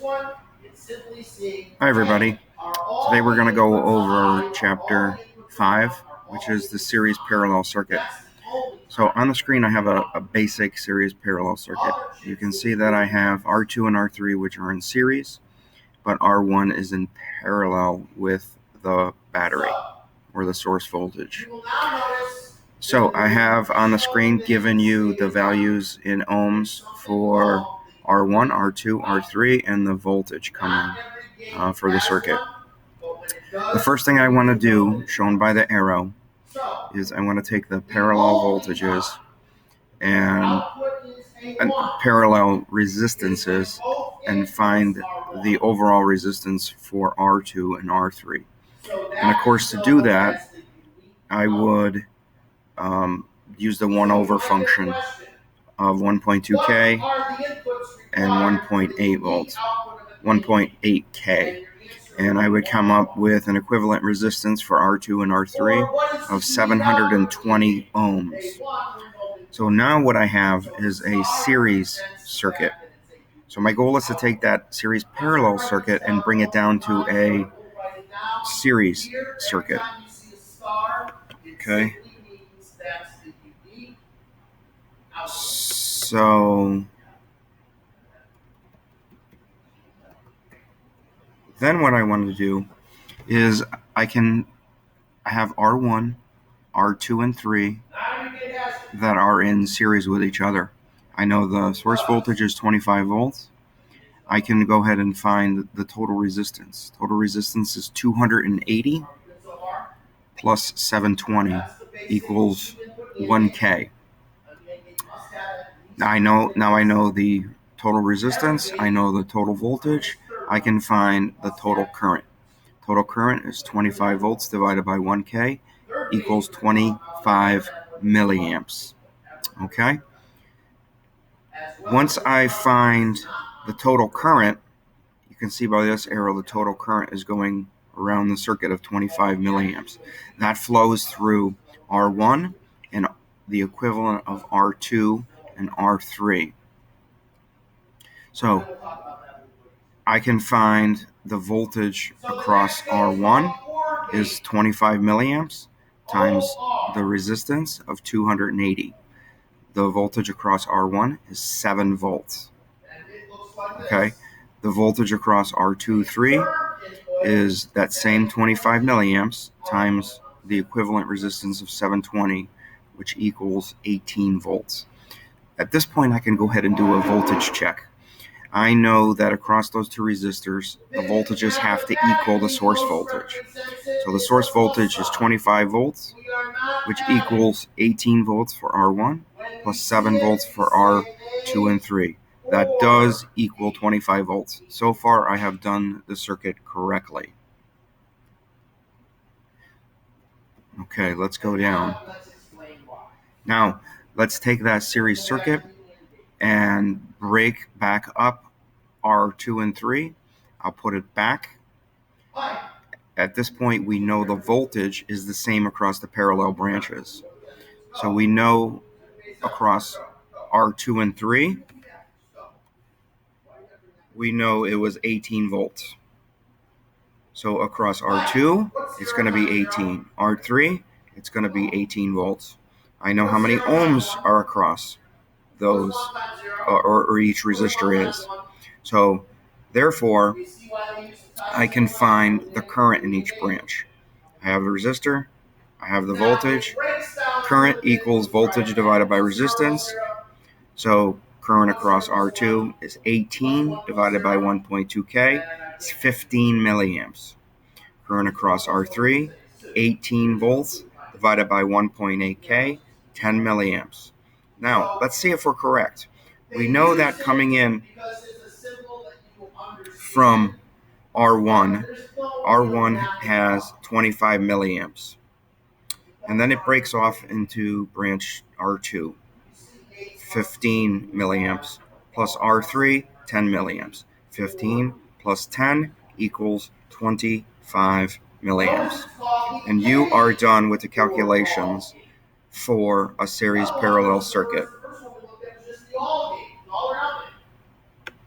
Hi everybody. Today we're going to go over chapter 5, which is the series parallel circuit. So on the screen I have a basic series parallel circuit. You can see that I have R2 and R3 which are in series, but R1 is in parallel with the battery or the source voltage. So I have on the screen given you the values in ohms for R1, R2, R3, and the voltage coming for the circuit. The first thing I want to do, shown by the arrow, is I want to take the parallel voltages and parallel resistances and find the overall resistance for R2 and R3. And of course, to do that, I would use the 1 over function of 1.2K and 1.8 volts, 1.8K. And I would come up with an equivalent resistance for R2 and R3 of 720 ohms. So now what I have is a series circuit. So my goal is to take that series parallel circuit and bring it down to a series circuit. Okay. So then what I want to do is I have R1, R2, and 3 that are in series with each other. I know the source voltage is 25 volts. I can go ahead and find the total resistance. Total resistance is 280 plus 720 equals 1K. Now I know the total resistance. I know the total voltage. I can find the total current. Total current is 25 volts divided by 1K equals 25 milliamps. Okay? Once I find the total current, you can see by this arrow the total current is going around the circuit of 25 milliamps. That flows through R1 and the equivalent of R2 and R3. So I can find the voltage across R1 is 25 milliamps times the resistance of 280. The voltage across R1 is 7 volts. Okay, the voltage across R2, 3 is that same 25 milliamps times the equivalent resistance of 720, which equals 18 volts. At this point, I can go ahead and do a voltage check. I know that across those two resistors, the voltages have to equal the source voltage. So the source voltage is 25 volts, which equals 18 volts for R1, plus 7 volts for R2 and 3. That does equal 25 volts. So far, I have done the circuit correctly. Okay, let's go down. Now, let's take that series circuit and break back up R2 and 3. I'll put it back. At this point, we know the voltage is the same across the parallel branches. So we know across R2 and 3, we know it was 18 volts. So across R2, it's going to be 18. R3, it's going to be 18 volts. I know how many ohms are across those, or each resistor is. So therefore, I can find the current in each branch. I have the resistor, I have the voltage. Current equals voltage divided by resistance. So current across R2 is 18 divided by 1.2K. It's 15 milliamps. Current across R3, 18 volts divided by 1.8K, 10 milliamps. Now, let's see if we're correct. We know that coming in from R1 has 25 milliamps. And then it breaks off into branch R2, 15 milliamps, plus R3, 10 milliamps. 15 plus 10 equals 25 milliamps. And you are done with the calculations for a series parallel circuit.